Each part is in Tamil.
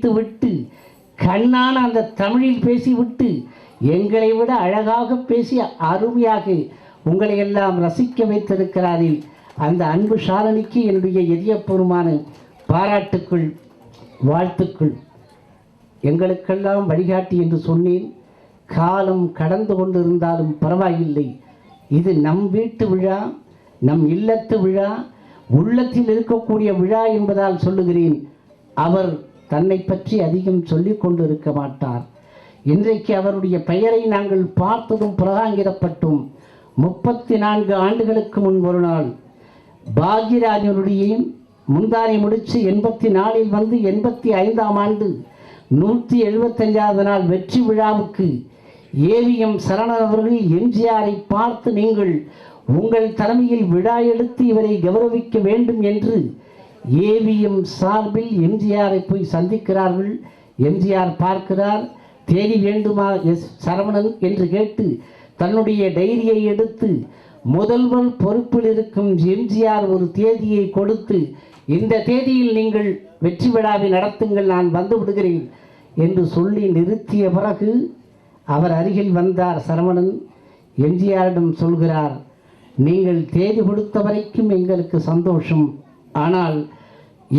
வைத்துவிட்டு கண்ணான அந்த தமிழில் பேசிவிட்டு எங்களை விட அழகாக பேசி அருமையாக உங்களை எல்லாம் ரசிக்க வைத்திருக்கிறாரே அந்த அன்பு ஷாலினிக்கு என்னுடைய இதயபூர்வமான பாராட்டுக்கள், வாழ்த்துக்கள். எங்களுக்கெல்லாம் வழிகாட்டி என்று சொன்னேன். காலம் கடந்து கொண்டிருந்தாலும் பரவாயில்லை. இது நம் வீட்டு விழா, நம் இல்லத்து விழா, உள்ளத்தில் இருக்கக்கூடிய விழா என்பதால் சொல்லுகிறேன். அவர் தன்னை பற்றி அதிகம் சொல்லிக் கொண்டு இருக்க மாட்டார். இன்றைக்கு அவருடைய பெயரை நாங்கள் பார்த்ததும் புறகாங்கிடப்பட்டோம். 34 ஆண்டுகளுக்கு முன் ஒரு நாள் பாக்யராஜனுடைய முந்தானை முடித்து 84 வந்து 85ஆம் ஆண்டு 175வது நாள் வெற்றி விழாவுக்கு ஏவிஎம் சரவணன் அவர்கள் எம்ஜிஆரை பார்த்து நீங்கள் உங்கள் தலைமையில் விழா எடுத்து இவரை கௌரவிக்க வேண்டும் என்று ஏவிஎம் சார்பில் எம்ஜிஆரை போய் சந்திக்கிறார்கள். எம்ஜிஆர் பார்க்கிறார். தேதி வேண்டுமா எஸ் சரவணன் என்று கேட்டு தன்னுடைய டைரியை எடுத்து முதல்வர் பொறுப்பில் இருக்கும் எம்ஜிஆர் ஒரு தேதியை கொடுத்து இந்த தேதியில் நீங்கள் வெற்றி விழாவை நடத்துங்கள், நான் வந்து விடுகிறேன் என்று சொல்லி நிறுத்திய பிறகு அவர் அருகில் வந்தார் சரவணன். எம்ஜிஆரிடம் சொல்கிறார், நீங்கள் தேதி கொடுத்த வரைக்கும் எங்களுக்கு சந்தோஷம், ஆனால்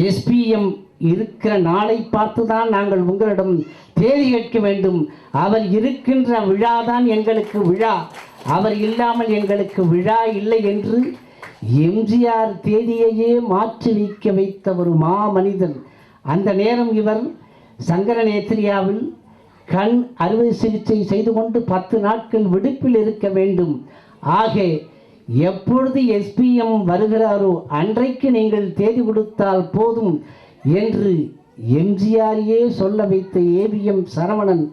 எஸ்பிஎம் இருக்கிற நாளை பார்த்துதான் நாங்கள் உங்களிடம் தேதி கேட்க வேண்டும். அவர் இருக்கின்ற விழாதான் எங்களுக்கு விழா, அவர் இல்லாமல் எங்களுக்கு விழா இல்லை என்று எம்ஜிஆர் தேதியையே மாற்றி வைக்க வைத்த ஒரு மாமனிதன். அந்த நேரம் இவர் சங்கரநேத்திரியாவில் கண் அறுவை சிகிச்சை செய்து கொண்டு 10 நாட்கள் விடுப்பில் இருக்க வேண்டும். ஆக எப்பொழுது எஸ்பிஎம் வருகிறாரோ அன்றைக்கு நீங்கள் தேதி கொடுத்தால் போதும் என்று எம்ஜிஆரையே சொல்ல வைத்த ஏவிஎம் சரவணன்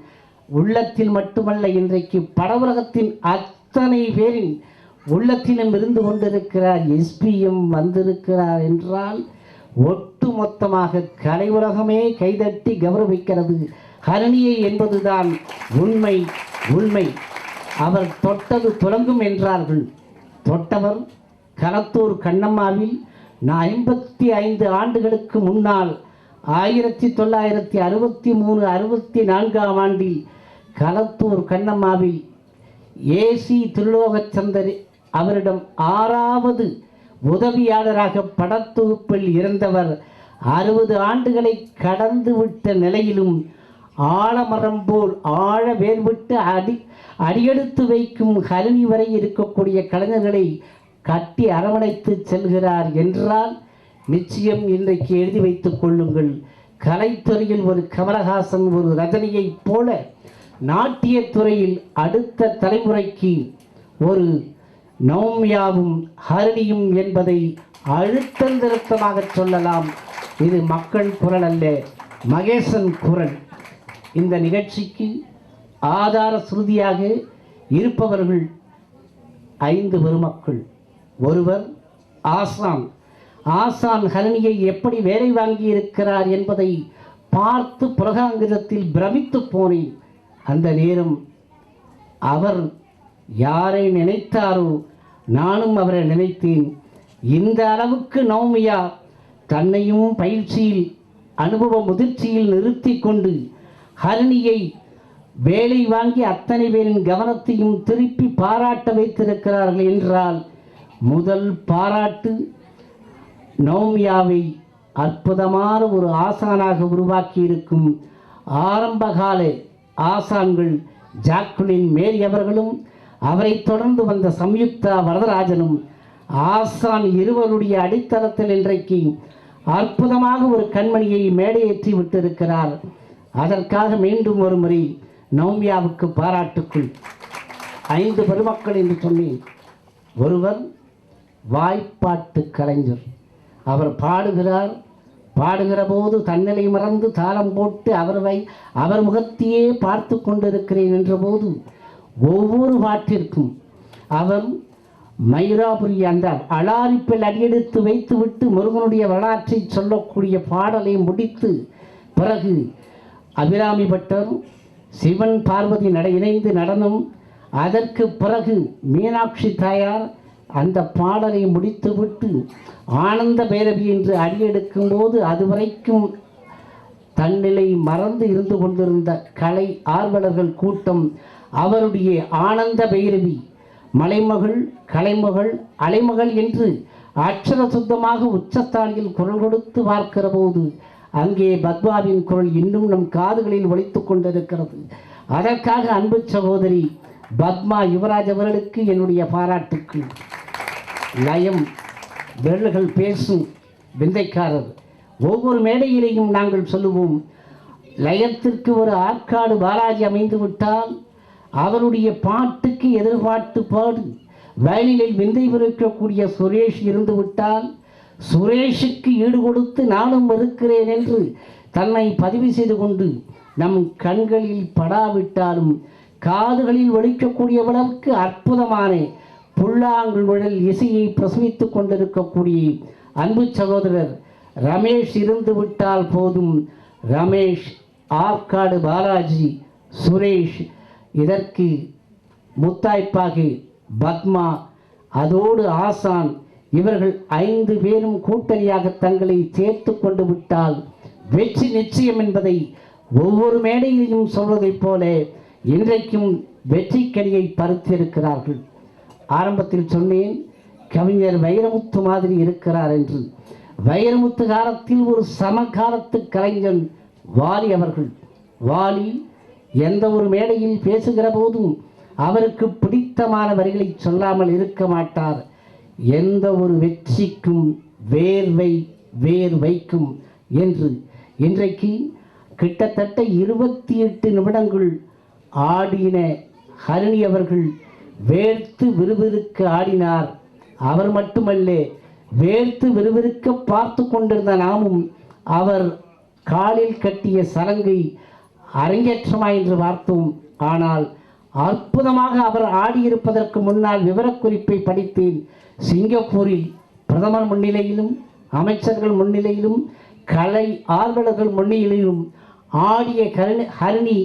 உள்ளத்தில் மட்டுமல்ல, இன்றைக்கு படவுலகத்தின் அத்தனை பேரின் உள்ளத்திலும் இருந்து கொண்டிருக்கிறார். எஸ்பிஎம் வந்திருக்கிறார் என்றால் ஒட்டு மொத்தமாக கலை உலகமே கைதட்டி கௌரவிக்கிறது. ஹரணியை என்பதுதான் உண்மை. உண்மை அவர் தொட்டது துலங்கும் என்றார்கள். தொட்டவர் களத்தூர் கண்ணம்மாவில் 55 ஆண்டுகளுக்கு முன்னால் 1963-64ஆம் ஆண்டில் களத்தூர் கண்ணம்மாவில் ஏசி திருலோகச்சந்தர் அவரிடம் 6வது உதவியாளராக படத்தொகுப்பில் இருந்தவர் 60 ஆண்டுகளை கடந்து விட்ட நிலையிலும் ஆழமரம் போல் ஆழ வேர்விட்டு அடியெடுத்து வைக்கும் ஹரிணி வரை இருக்கக்கூடிய கலைஞர்களை கட்டி அரவணைத்து செல்கிறார் என்றால் நிச்சயம் இன்றைக்கு எழுதி வைத்துக் கொள்ளுங்கள். கலைத்துறையில் ஒரு கமலஹாசன், ஒரு ரஜினியைப் போல நாட்டியத்துறையில் அடுத்த தலைமுறைக்கு ஒரு நௌமியாவும் ஹரிணியும் என்பதை அழுத்தந்திருத்தமாக சொல்லலாம். இது மக்கள் குரல் அல்ல, மகேசன் குரல். இந்த நிகழ்ச்சிக்கு ஆதார சுருதியாக இருப்பவர்கள் 5 பெருமக்கள். ஒருவர் ஆசான். ஆசான் ஹரிணியை எப்படி வேலை வாங்கி இருக்கிறார் என்பதை பார்த்து புலகாங்கிதத்தில் பிரமித்து போனேன். அந்த நேரம் அவர் யாரை நினைத்தாரோ நானும் அவரை நினைத்தேன். இந்த அளவுக்கு நௌமியா தன்னையும் பயிற்சியில் அனுபவ முதிர்ச்சியில் நிறுத்தி கொண்டு ஹரிணியை வேலை வாங்கி அத்தனை பேரின் கவனத்தையும் திருப்பி பாராட்ட வைத்திருக்கிறார்கள் என்றால் முதல் பாராட்டு நௌமியாவை அற்புதமான ஒரு ஆசானாக உருவாக்கி இருக்கும் ஆரம்பகால ஆசான்கள் ஜாக்குலின் மேரி அவர்களும் அவரை தொடர்ந்து வந்த சம்யுக்தா வரதராஜனும் ஆசான் இருவருடைய அடித்தளத்தில் இன்றைக்கு அற்புதமாக ஒரு கண்மணியை மேடையேற்றி விட்டிருக்கிறார். அதற்காக மீண்டும் ஒரு முறை நௌமியாவுக்கு பாராட்டுக்குள். 5 பெருமக்கள் என்று சொன்னேன். ஒருவர் வாய்ப்பாட்டு கலைஞர். அவர் பாடுகிறார். பாடுகிற போது தன்னிலை மறந்து தாளம் போட்டு அவர் முகத்தையே பார்த்து கொண்டிருக்கிறேன் என்ற போது ஒவ்வொரு பாட்டிற்கும் அவர் மயிராபுரி அந்த அலாரிப்பில் அடியெடுத்து வைத்துவிட்டு முருகனுடைய வரலாற்றை சொல்லக்கூடிய பாடலை முடித்து பிறகு அபிராமி பட்டர் சிவன் பார்வதி இணைந்து நடனம், அதற்கு பிறகு மீனாட்சி தாயார் அந்த பாடலை முடித்துவிட்டு ஆனந்த பைரவி என்று அடியெடுக்கும் போது அதுவரைக்கும் தன்னிலை மறந்து இருந்து கொண்டிருந்த கலை ஆர்வலர்கள் கூட்டம் அவருடைய ஆனந்த பைரவி மலைமகள் கலைமகள் அலைமகள் என்று அக்ஷர சுத்தமாக உச்சத்தாளியில் குரல் கொடுத்து பார்க்கிற போது அங்கே பத்மாவின் குரல் இன்னும் நம் காதுகளில் ஒலித்துக் கொண்டிருக்கிறது. அதற்காக அன்பு சகோதரி பத்மா யுவராஜ் அவர்களுக்கு என்னுடைய பாராட்டுக்கள். லயம் விரல்கள் பேசும் விந்தைக்காரர். ஒவ்வொரு மேடையிலேயும் நாங்கள் சொல்லுவோம், லயத்திற்கு ஒரு ஆற்காடு பாலாஜி அமைந்து விட்டால் அவருடைய பாட்டுக்கு எதிர்பாட்டு பாடு. வயலில் விந்தை விருக்கக்கூடிய சுரேஷ் இருந்து விட்டால் சுரேஷுக்கு ஈடு கொடுத்து நானும் இருக்கிறேன் என்று தன்னை பதிவு செய்து கொண்டு நம் கண்களில் படாவிட்டாலும் காதுகளில் ஒலிக்கக்கூடியவளுக்கு அற்புதமான புல்லாங்குழல் இசையை பிரசவித்துக் கொண்டிருக்கக்கூடிய அன்பு சகோதரர் ரமேஷ் இருந்து விட்டால் போதும். ரமேஷ், ஆற்காடு பாலாஜி, சுரேஷ், இதற்கு முத்தாய்ப்பாக பத்மா, அதோடு ஆசான், இவர்கள் 5 பேரும் கூட்டணியாக தங்களை சேர்த்து கொண்டு விட்டால் வெற்றி நிச்சயம் என்பதை ஒவ்வொரு மேடையிலையும் சொல்வதைப் போல இன்றைக்கும் வெற்றிக்கனியை பறித்திருக்கிறார்கள். ஆரம்பத்தில் சொன்னேன், கவிஞர் வைரமுத்து மாதிரி இருக்கிறார் என்று. வைரமுத்து காலத்தில் ஒரு சமகாலத்து கலைஞன் வாலி அவர்கள். வாலி எந்த ஒரு மேடையில் பேசுகிற போதும் அவருக்கு பிடித்தமான வரிகளை சொல்லாமல் இருக்க மாட்டார். எந்த ஒரு வெற்றிக்கும் வேர் வைக்கும் என்று. இன்றைக்கு கிட்டத்தட்ட 28 நிமிடங்கள் ஆடின ஹரிணி அவர்கள் வேர்த்து விறுவிறுக்க ஆடினார். அவர் மட்டுமல்ல, வேர்த்து விறுவிறுக்க பார்த்து கொண்டிருந்த நாமும் அவர் காலில் கட்டிய சலங்கை அரங்கேற்றமா என்று பார்த்தோம். ஆனால் அற்புதமாக அவர் ஆடியிருப்பதற்கு முன்னால் விவரக்குறிப்பை படித்தேன். சிங்கப்பூரில் பிரதமர் முன்னிலையிலும் அமைச்சர்கள் முன்னிலையிலும் கலை ஆர்வலர்கள் முன்னிலையிலும் ஆடிய ஹரிணி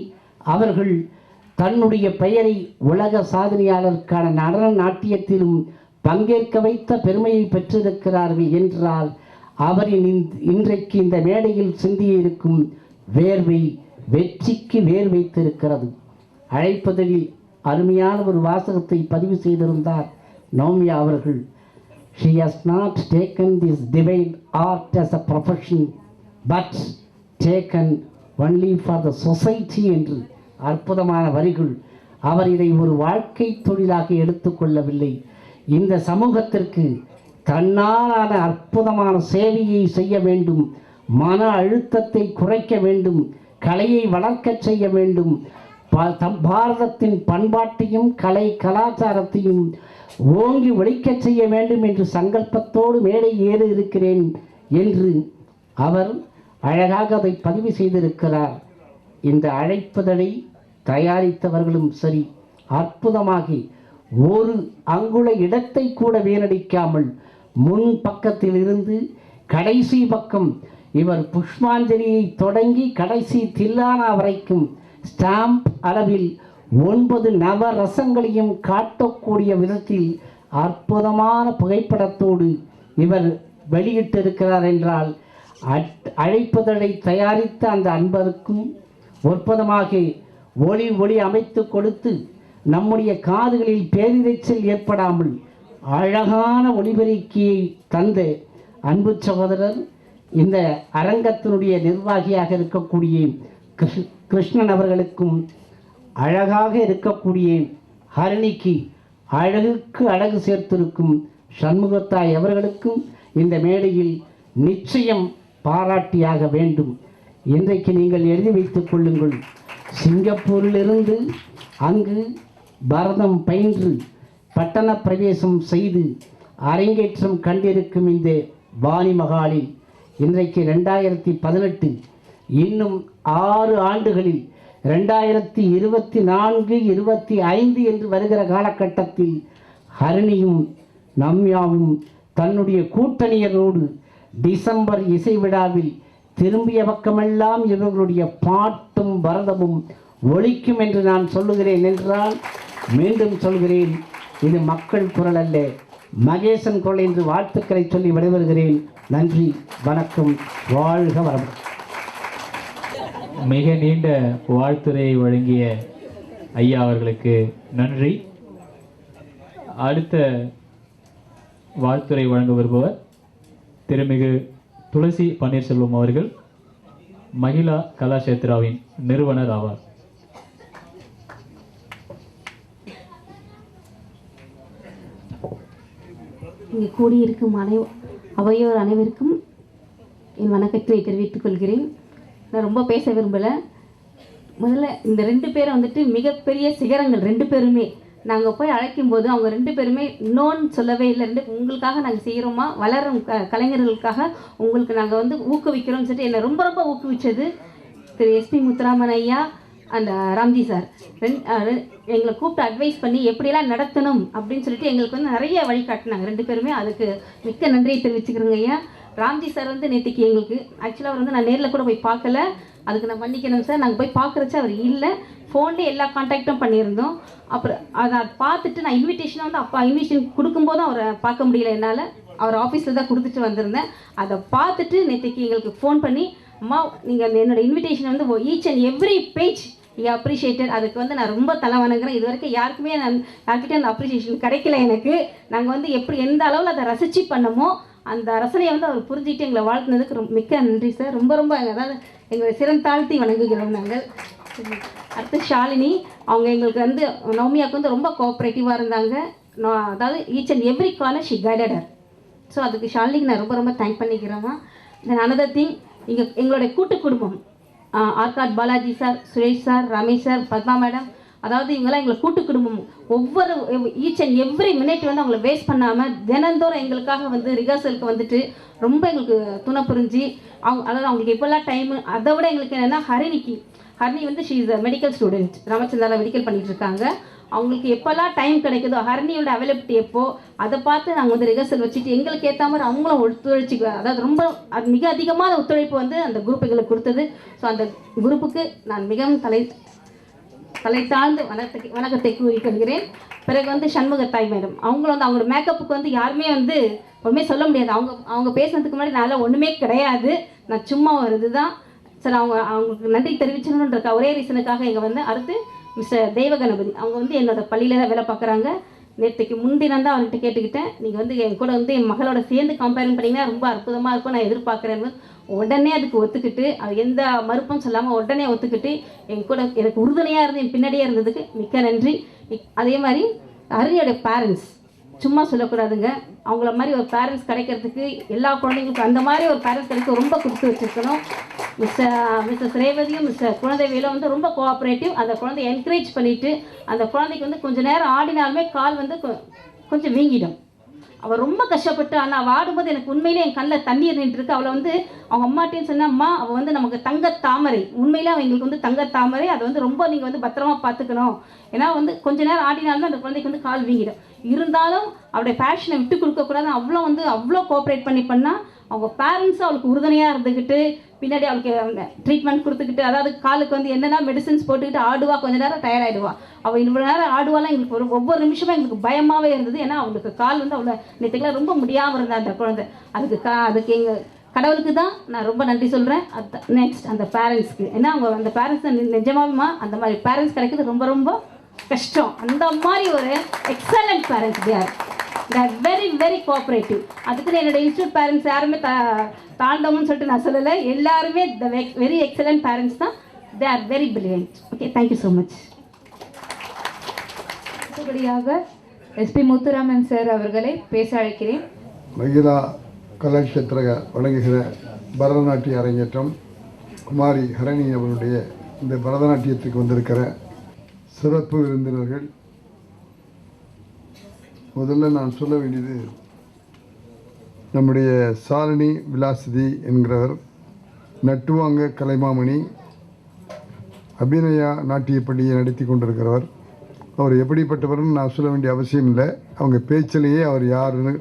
அவர்கள் தன்னுடைய பெயரை உலக சாதனையாளருக்கான நடன நாட்டியத்திலும் பங்கேற்க வைத்த பெருமையை பெற்றிருக்கிறார்கள் என்றால் அவரின் இன்றைக்கு இந்த மேடையில் சிந்தியிருக்கும் வேர்வை வெற்றிக்கு வேர் வைத்திருக்கிறது. அழைப்பதில் அருமையான ஒரு வாசகத்தை பதிவு செய்திருந்தார் நௌமியா அவர்கள். She has not taken this divine art as a profession but taken only for the society என்று அற்புதமான வரிகள். அவர் இதை ஒரு வாழ்க்கை தொழிலாக எடுத்துக்கொள்ளவில்லை. இந்த சமூகத்திற்கு தன்னாலான அற்புதமான சேவையை செய்ய வேண்டும், மன அழுத்தத்தை குறைக்க வேண்டும், கலையை வளர்க்க செய்ய வேண்டும், பாரதத்தின் பண்பாட்டையும் கலை கலாச்சாரத்தையும் ஓங்கி ஒழிக்க செய்ய வேண்டும் என்று சங்கல்பத்தோடு மேடை ஏற இருக்கிறேன் என்று அவர் அழகாக அதை பதிவு செய்திருக்கிறார். இந்த அழைப்புதலை தயாரித்தவர்களும் சரி, அற்புதமாக ஒரு அங்குல இடத்தை கூட வீணடிக்காமல் முன் பக்கத்தில் இருந்து கடைசி பக்கம் இவர் புஷ்பாஞ்சலியை தொடங்கி கடைசி தில்லானா வரைக்கும் ஸ்டாம்ப் அளவில் 9 நவரசங்களையும் காட்டக்கூடிய விதத்தில் அற்புதமான புகைப்படத்தோடு இவர் வெளியிட்டிருக்கிறார் என்றால் அழைப்புதழை தயாரித்த அந்த அன்பருக்கும் அற்புதமாக ஒளி அமைத்து கொடுத்து நம்முடைய காதுகளில் பேரிரைச்சல் ஏற்படாமல் அழகான ஒளிபெருக்கியை தந்த அன்பு சகோதரர் இந்த அரங்கத்தினுடைய நிர்வாகியாக இருக்கக்கூடிய கிருஷ்ணன் அவர்களுக்கும், அழகாக இருக்கக்கூடிய ஹரிணிக்கு அழகுக்கு அழகு சேர்த்திருக்கும் சண்முகத்தாய் அவர்களுக்கும் இந்த மேடையில் நிச்சயம் பாராட்டியாக வேண்டும். இன்றைக்கு நீங்கள் எழுதி வைத்துக் கொள்ளுங்கள், சிங்கப்பூரிலிருந்து அங்கு பரதம் பயின்று பட்டண பிரவேசம் செய்து அரங்கேற்றம் கண்டிருக்கும் இந்த வாணி மகாலில் இன்றைக்கு 2018, இன்னும் 6 ஆண்டுகளில் 2024, 25 என்று வருகிற காலகட்டத்தில் ஹரிணியும் நவ்யாவும் தன்னுடைய கூட்டணியரோடு டிசம்பர் இசை விழாவில் திரும்பிய பக்கமெல்லாம் இவர்களுடைய பாட்டும் பரதமும் ஒலிக்கும் என்று நான் சொல்லுகிறேன் என்றால், மீண்டும் சொல்கிறேன், இது மக்கள் குரல் அல்ல, மகேசன் குரல் என்று வாழ்த்துக்களை சொல்லி விடைபெறுகிறேன். நன்றி, வணக்கம், வாழ்க வளமுடன். மிக நீண்ட வாழ்த்துரையை வழங்கிய ஐயா அவர்களுக்கு நன்றி. அடுத்த வாழ்த்துரை வழங்க வருபவர் திருமிகு துளசி பன்னீர்செல்வம் அவர்கள், மகிழா கலாஷேத்ராவின் நிறுவனர் ஆவார். இங்கே கூடியிருக்கும் அவையோர் அனைவருக்கும் என் வணக்கத்தை தெரிவித்துக் கொள்கிறேன். நான் ரொம்ப பேச விரும்பலை. முதல்ல இந்த 2 பேரும் வந்துட்டு மிகப்பெரிய சிகரங்கள் 2 பேருமே. நாங்கள் போய் அழைக்கும்போது அவங்க 2 பேருமே இன்னொன்று சொல்லவே இல்லை. உங்களுக்காக நாங்கள் செய்கிறோமா, வளரும் கலைஞர்களுக்காக உங்களுக்கு நாங்கள் வந்து ஊக்குவிக்கிறோம்னு சொல்லிட்டு என்னை ரொம்ப ரொம்ப ஊக்குவிச்சது திரு எஸ்பி முத்துராமன் ஐயா அண்ட் ராம்ஜி சார். எங்களை கூப்பிட்டு அட்வைஸ் பண்ணி எப்படியெல்லாம் நடத்தணும் அப்படின்னு சொல்லிட்டு எங்களுக்கு வந்து நிறைய வழிகாட்டினாங்க 2 பேருமே. அதுக்கு மிக்க நன்றியை தெரிவிச்சுக்கிறேங்க ஐயா. ராம்ஜி சார் வந்து நேற்றுக்கு எங்களுக்கு ஆக்சுவலாக அவர் வந்து நான் நேரில் கூட போய் பார்க்கல, அதுக்கு நான் மன்னிக்கணும் சார். நாங்கள் போய் பார்க்குறச்ச அவர் இல்லை, ஃபோன்லேயே எல்லா கான்டாக்டும் பண்ணியிருந்தோம். அப்புறம் அதை பார்த்துட்டு நான் இன்விடேஷனை வந்து இன்விடேஷன் கொடுக்கும்போதும் அவரை பார்க்க முடியல என்னால், அவர் ஆஃபீஸில் தான் கொடுத்துட்டு வந்திருந்தேன். அதை பார்த்துட்டு நேற்றுக்கு எங்களுக்கு ஃபோன் பண்ணி, அம்மா நீங்கள் என்னோடய இன்விடேஷனை வந்து each and every page appreciated. அதுக்கு வந்து நான் ரொம்ப தலை வணங்குறேன். இது வரைக்கும் யார்கிட்டே அந்த அப்ரிஷியேஷன் கிடைக்கல எனக்கு. நாங்கள் வந்து எந்த அளவில் அதை ரசித்து பண்ணமோ அந்த ரசனையை வந்து அவர் புரிஞ்சுக்கிட்டு எங்களை வாழ்த்துனதுக்கு மிக்க நன்றி சார். ரொம்ப ரொம்ப அதாவது எங்களை சிறந்தாழ்த்தி வணங்குகிறோம் நாங்கள். அடுத்து ஷாலினி, அவங்க எங்களுக்கு வந்து நவமியாவுக்கு வந்து ரொம்ப கோஆப்ரேட்டிவாக இருந்தாங்க. அதாவது each and every corner she guided her. So அதுக்கு ஷாலினிக்கு நான் ரொம்ப ரொம்ப தேங்க் பண்ணிக்கிறேம்மா. தென் அனதர் திங், இங்கே எங்களுடைய கூட்டு குடும்பம் Arcot Balaji sir, Suresh sir, Ramesh sir, Padma madam, அதாவது இவங்கெல்லாம் எங்களை கூட்டு குடும்பம். ஒவ்வொரு ஈச் அண்ட் எவ்ரி மினிட் வந்து அவங்கள வேஸ்ட் பண்ணாமல் தினந்தோறும் எங்களுக்காக வந்து ரிஹர்சலுக்கு வந்துட்டு ரொம்ப எங்களுக்கு துணை புரிஞ்சு அதாவது அவங்களுக்கு எப்போல்லாம் டைமு. அதை விட எங்களுக்கு என்னென்னா ஹரிணி வந்து she is a medical student, ராமச்சந்திராவில் மெடிக்கல் பண்ணிகிட்டு இருக்காங்க. அவங்களுக்கு எப்போல்லாம் டைம் கிடைக்குதோ ஹரிணியோட அவைலபிலிட்டி எப்போது அதை பார்த்து நாங்கள் வந்து ரிஹர்சல் வச்சுட்டு எங்களுக்கு ஏற்ற மாதிரி அவங்களும் ஒத்துழைச்சிக்குவாங்க. அதாவது ரொம்ப மிக அதிகமான ஒத்துழைப்பு வந்து அந்த குரூப் எங்களுக்கு கொடுத்தது. ஸோ அந்த குரூப்புக்கு நான் மிகவும் தலை தாழ்ந்து வணக்கத்தை கூறிக்கொள்கிறேன். பிறகு வந்து சண்முகத்தாய் மேடம், அவங்களும் வந்து அவங்களோட மேக்கப்புக்கு வந்து யாருமே வந்து ஒன்றுமே சொல்ல முடியாது. அவங்க பேசுனதுக்கு முன்னாடி நான் ஒன்றுமே கிடையாது, நான் சும்மா ஒரு இதுதான் சார். அவங்களுக்கு நன்றி தெரிவிச்சணுன்ற ஒரே ரீசனுக்காக இங்கே வந்து. அடுத்து மிஸ்டர் தெய்வகணபதி, அவங்க வந்து என்னோட பள்ளியில் தான் வேலை பார்க்குறாங்க. நேற்றுக்கு முன்தினம் தான் அவர்கிட்ட கேட்டுக்கிட்டேன், நீங்கள் வந்து என் கூட வந்து என் மகளோட சேர்ந்து கம்பேரிங் பண்ணிங்கன்னா ரொம்ப அற்புதமாக இருக்கும், நான் எதிர்பார்க்குறேன்னு. உடனே அதுக்கு ஒத்துக்கிட்டு, அது எந்த மறுப்பும் சொல்லாமல் உடனே ஒத்துக்கிட்டு என் கூட எனக்கு உறுதுணையாக இருந்து என் பின்னாடியே இருந்ததுக்கு மிக்க நன்றி. அதே மாதிரி ஹரிணியோட பேரண்ட்ஸ் சும்மா சொல்லக்கூடாதுங்க, அவங்கள மாதிரி ஒரு பேரண்ட்ஸ் கிடைக்கிறதுக்கு எல்லா குழந்தைங்களுக்கும் அந்த மாதிரி ஒரு பேரண்ட்ஸ் கிடைக்க ரொம்ப கொடுத்து வச்சுருக்கணும். மிஸ்டர் ரேவதியும் மிஸ்டர் குழந்தைவேலும் வந்து ரொம்ப கோஆப்ரேட்டிவ். அந்த குழந்தைய என்கரேஜ் பண்ணிவிட்டு அந்த குழந்தைக்கு வந்து கொஞ்சம் நேரம் ஆடினாலுமே கால் வந்து கொஞ்சம் வீங்கிடும். அவள் ரொம்ப கஷ்டப்பட்டு, ஆனால் அவள் ஆடும்போது எனக்கு உண்மையிலே என் கண்ணில் தண்ணீர் நின்றுருக்கு. அவளை வந்து அவங்க அம்மாட்டேன்னு சொன்னா, அம்மா அவள் வந்து நமக்கு தங்கத்தாமரை, உண்மையிலே அவள் எங்களுக்கு வந்து தங்கத்தாமரை, அதை வந்து ரொம்ப நீங்கள் வந்து பத்திரமா பார்த்துக்கணும். ஏன்னா வந்து கொஞ்ச நேரம் ஆடினாலுமே அந்த குழந்தைக்கு வந்து கால் வீங்கிடும். இருந்தாலும் அவளுடைய பேஷனை விட்டு கொடுக்கக்கூடாது. அவ்வளோ கோஆப்ரேட் பண்ணால் அவங்க பேரண்ட்ஸும் அவளுக்கு உறுதுணையாக இருந்துக்கிட்டு பின்னாடி அவளுக்கு ட்ரீட்மெண்ட் கொடுத்துக்கிட்டு, அதாவது காலுக்கு வந்து என்னென்ன மெடிசன்ஸ் போட்டுக்கிட்டு ஆடுவா, கொஞ்சம் நேரம் டயர்டாயிடுவா. அவள் இவ்வளோ நேரம் ஆடுவாலாம் எங்களுக்கு ஒவ்வொரு நிமிஷமும் எங்களுக்கு பயமாகவே இருந்தது. ஏன்னா அவளுக்கு கால் வந்து அவ்வளோ நேற்றுக்கெல்லாம் ரொம்ப முடியாமல் இருந்தா அந்த குழந்தை. அதுக்கு எங்கள் கடவுளுக்கு தான் நான் ரொம்ப நன்றி சொல்கிறேன். நெக்ஸ்ட் அந்த பேரண்ட்ஸ்க்கு, ஏன்னா அவங்க அந்த பேரண்ட்ஸ் நிஜமாகமா அந்த மாதிரி பேரண்ட்ஸ் கிடைக்கிறது ரொம்ப ரொம்ப கஷ்டம். அந்த மாதிரி ஒரு எக்ஸலண்ட் பேரண்ட்ஸ் தேர் வெரி வெரி கோஆப்ரேட்டிவ். அதுக்குன்னு என்னோட இன்ஸ்டியூட் பேரண்ட்ஸ் யாருமே தாழ்ந்தவங்கன்னு சொல்லிட்டு நான் சொல்லலை, எல்லாருமே வெரி எக்ஸலண்ட் பேரண்ட்ஸ் தான். They are very brilliant. Okay, thank you so much. அடுத்தபடியாக எஸ்பி முத்துராமன் சார் அவர்களை பேச அழைக்கிறேன். மகிழா கலாட்சேத்திர வழங்குகிற பரதநாட்டிய அரங்கேற்றம் குமாரி ஹரணி அவருடைய இந்த பரதநாட்டியத்துக்கு வந்திருக்கிற சிறப்பு விருந்தினர்கள், முதல்ல நான் சொல்ல வேண்டியது, நம்முடைய சாலினி விலாசிதி என்கிறவர் நட்டுவாங்க கலைமாமணி அபிநயா நாட்டிய பள்ளியை நடத்தி கொண்டிருக்கிறவர். அவர் எப்படிப்பட்டவர்னு நான் சொல்ல வேண்டிய அவசியம் இல்லை, அவங்க பேச்சிலேயே அவர் யாருன்னு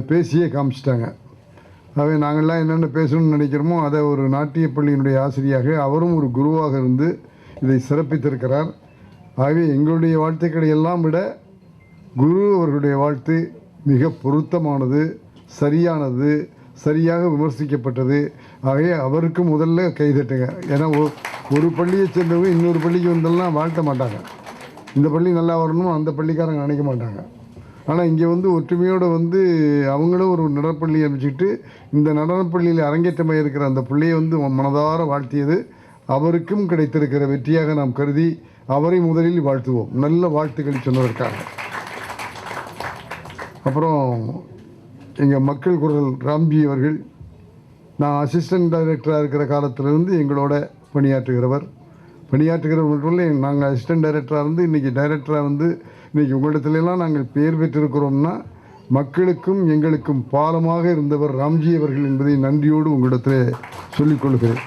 பேசியே காமிச்சிட்டாங்க. ஆகவே நாங்கள்லாம் என்னென்ன பேசணும்னு நினைக்கிறோமோ அதை ஒரு நாட்டிய பள்ளியினுடைய ஆசிரியாக அவரும் ஒரு குருவாக இருந்து இதை சிறப்பித்திருக்கிறார். ஆகவே எங்களுடைய வாழ்த்துக்களை எல்லாம் விட குரு அவர்களுடைய வாழ்த்து மிக பொருத்தமானது, சரியானது, சரியாக விமர்சிக்கப்பட்டது. ஆகவே அவருக்கு முதல்ல கைதட்டுங்க. ஏன்னா ஒரு பள்ளியை சேர்ந்தவங்க இன்னொரு பள்ளிக்கு வந்தெல்லாம் வாழ்த்த மாட்டாங்க. இந்த பள்ளி நல்லா வரணும் அந்த பள்ளிக்காரங்க நினைக்க மாட்டாங்க. ஆனால் இங்கே வந்து ஒற்றுமையோடு வந்து அவங்களும் ஒரு நடனப்பள்ளி அமைச்சிக்கிட்டு இந்த நடனப்பள்ளியில் அரங்கேற்றமாக இருக்கிற அந்த பிள்ளையை வந்து மனதார வாழ்த்தியது அவருக்கும் கிடைத்திருக்கிற வெற்றியாக நாம் கருதி அவரை முதலில் வாழ்த்துவோம், நல்ல வாழ்த்துக்களை சொன்னதற்காக. அப்புறம் எங்கள் மக்கள் குரல் ராம்ஜி அவர்கள், நான் அசிஸ்டன்ட் டைரக்டராக இருக்கிற காலத்திலிருந்து எங்களோட பணியாற்றுகிறவர் மட்டும் இல்லை, நாங்கள் அசிஸ்டன்ட் டைரக்டராக இருந்து இன்றைக்கி டைரக்டராக வந்து இன்றைக்கி உங்களிடத்துலலாம் நாங்கள் பெயர் பெற்றிருக்கிறோம்னா மக்களுக்கும் எங்களுக்கும் பாலமாக இருந்தவர் ராம்ஜி அவர்கள் என்பதை நன்றியோடு உங்களிடத்தில் சொல்லிக்கொள்கிறேன்.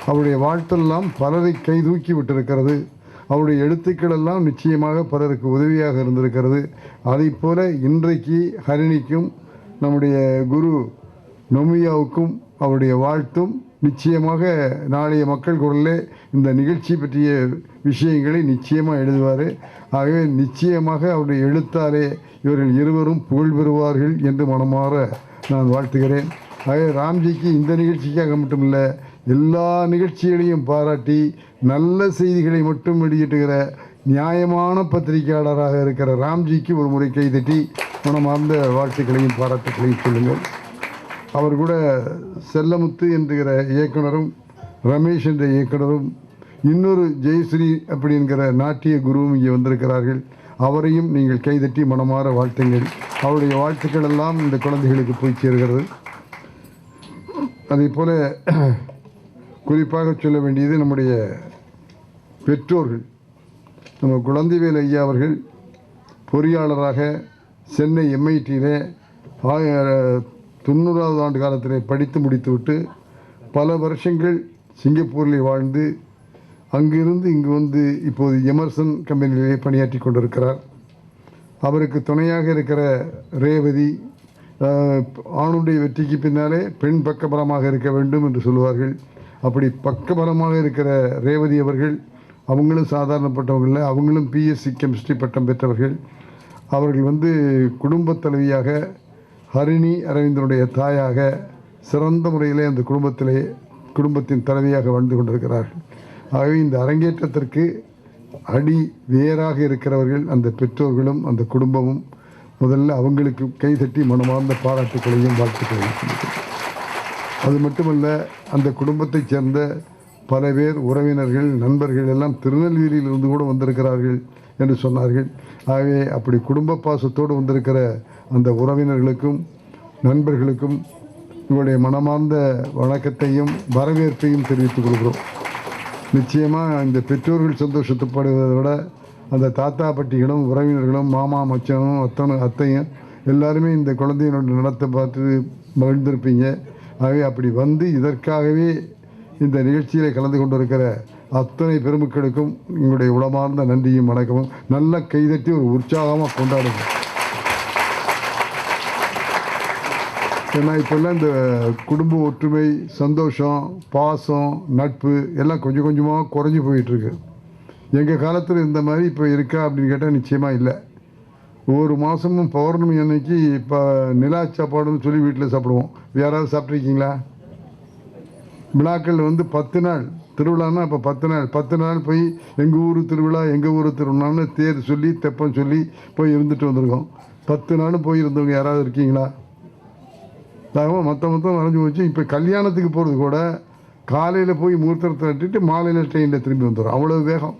அவருடைய வாழ்த்தெல்லாம் பலரை கைதூக்கி விட்டிருக்கிறது. அவருடைய எழுத்துக்கள் எல்லாம் நிச்சயமாக பலருக்கு உதவியாக இருந்திருக்கிறது. அதை போல இன்றைக்கு ஹரிணிக்கும் நம்முடைய குரு நொமியாவுக்கும் அவருடைய வாழ்த்தும் நிச்சயமாக நாளைய மக்கள் குரலில் இந்த நிகழ்ச்சி பற்றிய விஷயங்களை நிச்சயமாக எழுதுவார். ஆகவே நிச்சயமாக அவருடைய எழுத்தாலே இவர்கள் இருவரும் புகழ் பெறுவார்கள் என்று மனமாற நான் வாழ்த்துகிறேன். ஆகவே ராம்ஜிக்கு இந்த நிகழ்ச்சிக்காக மட்டுமில்லை, எல்லா நிகழ்ச்சிகளையும் பாராட்டி நல்ல செய்திகளை மட்டும் வெளியிட்டுகிற நியாயமான பத்திரிகையாளராக இருக்கிற ராம்ஜிக்கு ஒரு முறை கைதட்டி மனமார்ந்த வாழ்த்துக்களையும் பாராட்டுக்களையும் சொல்லுங்கள். அவர் கூட செல்லமுத்து என்கிற இயக்குனரும் ரமேஷ் என்ற இயக்குனரும் இன்னொரு ஜெயஸ்ரீ அப்படிங்கிற நாட்டிய குருவும் இங்கே வந்திருக்கிறார்கள். அவரையும் நீங்கள் கைதட்டி மனமாற வாழ்த்துங்கள். அவருடைய வாழ்த்துக்கள் எல்லாம் இந்த குழந்தைகளுக்கு போய் சேர்கிறது. அதே போல் குறிப்பாக சொல்ல வேண்டியது நம்முடைய பெற்றோர்கள். நம்ம குழந்தைவேல் ஐயா அவர்கள் பொறியாளராக சென்னை MITயிலே 90வது ஆண்டு காலத்திலே படித்து முடித்துவிட்டு பல வருஷங்கள் சிங்கப்பூரில் வாழ்ந்து அங்கிருந்து இங்கு வந்து இப்போது எமர்சன் கம்பெனியிலே பணியாற்றி கொண்டிருக்கிறார். அவருக்கு துணையாக இருக்கிற ரேவதி, ஆணுடைய வெற்றிக்கு பின்னாலே பெண் பக்கபலமாக இருக்க வேண்டும் என்று சொல்லுவார்கள். அப்படி பக்கபலமாக இருக்கிற ரேவதி அவர்கள், அவங்களும் சாதாரணப்பட்டவங்க இல்லை, அவங்களும் PSc கெமிஸ்ட்ரி பட்டம் பெற்றவர்கள். அவர்கள் வந்து குடும்பத் தலைவியாக ஹரிணி அரவிந்தனுடைய தாயாக சிறந்த முறையிலே அந்த குடும்பத்தின் தலைவியாக வாழ்ந்து கொண்டிருக்கிறார்கள். ஆகவே இந்த அரங்கேற்றத்திற்கு அடி வேறாக இருக்கிறவர்கள் அந்த பெற்றோர்களும் அந்த குடும்பமும். முதல்ல அவங்களுக்கு கைதட்டி மனமார்ந்த பாராட்டுக்களையும் வாழ்த்துக்களையும் சொல்லிக்கிறேன். அது மட்டுமல்ல, அந்த குடும்பத்தைச் சேர்ந்த பல பேர் உறவினர்கள் நண்பர்கள் எல்லாம் திருநெல்வேலியிலிருந்து கூட வந்திருக்கிறார்கள் என்று சொன்னார்கள். ஆகவே அப்படி குடும்ப பாசத்தோடு வந்திருக்கிற அந்த உறவினர்களுக்கும் நண்பர்களுக்கும் உங்களுடைய மனமார்ந்த வணக்கத்தையும் வரவேற்பையும் தெரிவித்துக் கொள்கிறோம். நிச்சயமாக இந்த பெற்றோர்கள் சந்தோஷப்படுவதை விட அந்த தாத்தா பட்டிகளும் உறவினர்களும் மாமா மச்சனும் அத்தையும் எல்லாருமே இந்த குழந்தையினுடைய நடத்தை பார்த்து மகிழ்ந்திருப்பீங்க. ஆகவே அப்படி வந்து இதற்காகவே இந்த நிகழ்ச்சியில் கலந்து கொண்டிருக்கிற அத்தனை பெருமக்களுக்கும் எங்களுடைய உளமார்ந்த நன்றியும் வணக்கமும். நல்ல கைதட்டி ஒரு உற்சாகமாக கொண்டாடுங்க. ஏன்னா இப்போல்லாம் இந்த குடும்ப ஒற்றுமை, சந்தோஷம், பாசம், நட்பு எல்லாம் கொஞ்சம் கொஞ்சமாக குறைஞ்சி போயிட்டுருக்கு. எங்கள் காலத்தில் இந்த மாதிரி இப்போ இருக்கா அப்படின்னு கேட்டால் நிச்சயமாக இல்லை. ஒவ்வொரு மாதமும் பௌர்ணமி அன்னைக்கு இப்போ நிலா சாப்பாடுன்னு சொல்லி வீட்டில் சாப்பிடுவோம். யாராவது சாப்பிட்ருக்கீங்களா? விழாக்கள் வந்து 10 நாள் திருவிழான்னா அப்போ 10 நாள் போய் எங்கள் ஊர் திருவிழான்னு தேர் சொல்லி தெப்பம் சொல்லி போய் இருந்துட்டு வந்திருக்கோம். 10 நாளும் போயிருந்தவங்க யாராவது இருக்கீங்களா? மொத்தம் வரைஞ்சி போச்சு. இப்போ கல்யாணத்துக்கு போகிறது கூட காலையில் போய் முகூர்த்தத்தை நட்டுட்டு மாலையில் ட்ரெயினில் திரும்பி வந்துடும். அவ்வளோ வேகம்.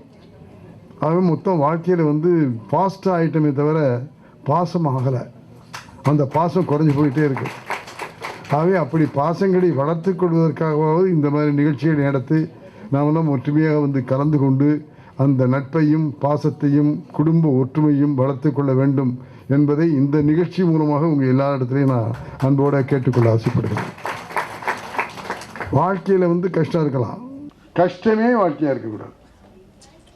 ஆகவே மொத்தம் வாழ்க்கையில் வந்து ஃபாஸ்ட்டாக ஆகிட்டமே தவிர பாசம் ஆகலை. அந்த பாசம் குறைஞ்சி போயிட்டே இருக்குது. ஆகவே அப்படி பாசங்களை வளர்த்து கொள்வதற்காகவாவது இந்த மாதிரி நிகழ்ச்சிகளை நடத்தி நாமெல்லாம் ஒற்றுமையாக வந்து கலந்து கொண்டு அந்த நட்பையும் பாசத்தையும் குடும்ப ஒற்றுமையும் வளர்த்து கொள்ள வேண்டும் என்பதை இந்த நிகழ்ச்சி மூலமாக உங்கள் எல்லா இடத்துலையும் நான் அன்போடு கேட்டுக்கொள்ள ஆசைப்படுகிறேன். வாழ்க்கையில் வந்து கஷ்டம் இருக்கலாம், கஷ்டமே வாழ்க்கையாக இருக்கக்கூடாது.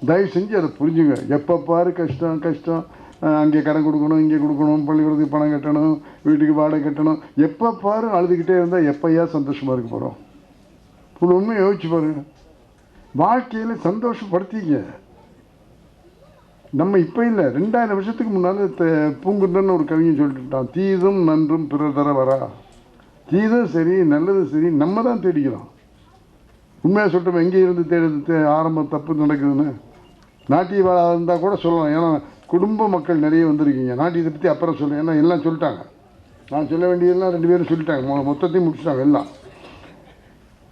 தயவு செஞ்சு அதை புரிஞ்சுங்க. எப்போ பாரு கஷ்டம் கஷ்டம், அங்கே கடன் கொடுக்கணும், இங்கே கொடுக்கணும், பள்ளிக்கூடத்துக்கு பணம் கட்டணும், வீட்டுக்கு வாடகை கட்டணும், எப்போ பாரு அழுதுகிட்டே இருந்தால் எப்போயா சந்தோஷமாக இருக்க போகிறோம்? ஒரு உண்மை யோசிச்சு பாருங்க. வாழ்க்கையில் சந்தோஷப்படுத்திங்க. நம்ம இப்போ இல்லை, 2000 வருஷத்துக்கு முன்னால் பூங்குன்றன்னு ஒரு கவிஞன் சொல்லிட்டுட்டான், தீதும் நன்றும் பிறர் தர வரா, தீதும் சரி நல்லதும் சரி நம்ம தான் தேடிக்கிறோம். உண்மையாக சொல்லிட்டோம், எங்கே இருந்து தேடுறது ஆரம்பம் தப்பு நடக்குதுன்னு. நாட்டியவாதம் இருந்தால் கூட சொல்லலாம். ஏன்னா குடும்ப மக்கள் நிறைய வந்திருக்கீங்க. நாட்டியத்தை பற்றி அப்புறம் சொல்லுங்கள், ஏன்னா எல்லாம் சொல்லிட்டாங்க. நான் சொல்ல வேண்டியதெல்லாம் 2 பேரும் சொல்லிட்டாங்க, மொத்தத்தையும் முடிச்சிட்டாங்க எல்லாம்.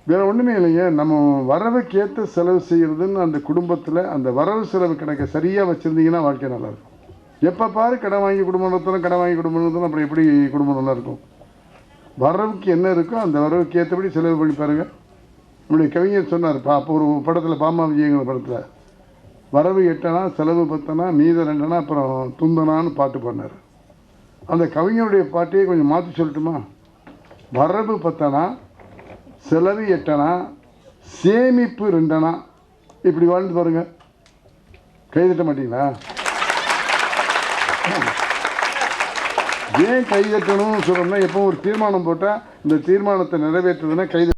வேறு ஒன்றுமே இல்லைங்க. நம்ம வரவுக்கேற்ற செலவு செய்கிறதுன்னு அந்த குடும்பத்தில் அந்த வரவு செலவு கணக்கை சரியாக வச்சுருந்தீங்கன்னா வாழ்க்கை நல்லாயிருக்கும். எப்போ பாரு கடன் வாங்கி குடும்பம் நடத்தணும், கடன் வாங்கி குடும்பம் நடத்தணும், அப்புறம் எப்படி குடும்பம் நல்லாயிருக்கும்? வரவுக்கு என்ன இருக்கோ அந்த வரவுக்கு ஏற்றபடி செலவு பண்ணி பாருங்கள். நம்முடைய கவிஞர் சொன்னார், அப்போ ஒரு படத்தில், பாமா விஜயங்கிற படத்தில், வரவு 8 செலவு 10 மீத 2 அப்புறம் துந்தனான்னு பாட்டு பாடினார். அந்த கவிஞருடைய பாட்டையே கொஞ்சம் மாற்றி சொல்லட்டுமா? வரவு 10 செலவு 8 சேமிப்பு 2 இப்படி வாழ்ந்து பாருங்க. கைதட்ட மாட்டீங்களா? ஏன் கைதட்டணும்னு சொல்லணும்னா, எப்போ ஒரு தீர்மானம் போட்டால் இந்த தீர்மானத்தை நிறைவேற்றுதுன்னா கைது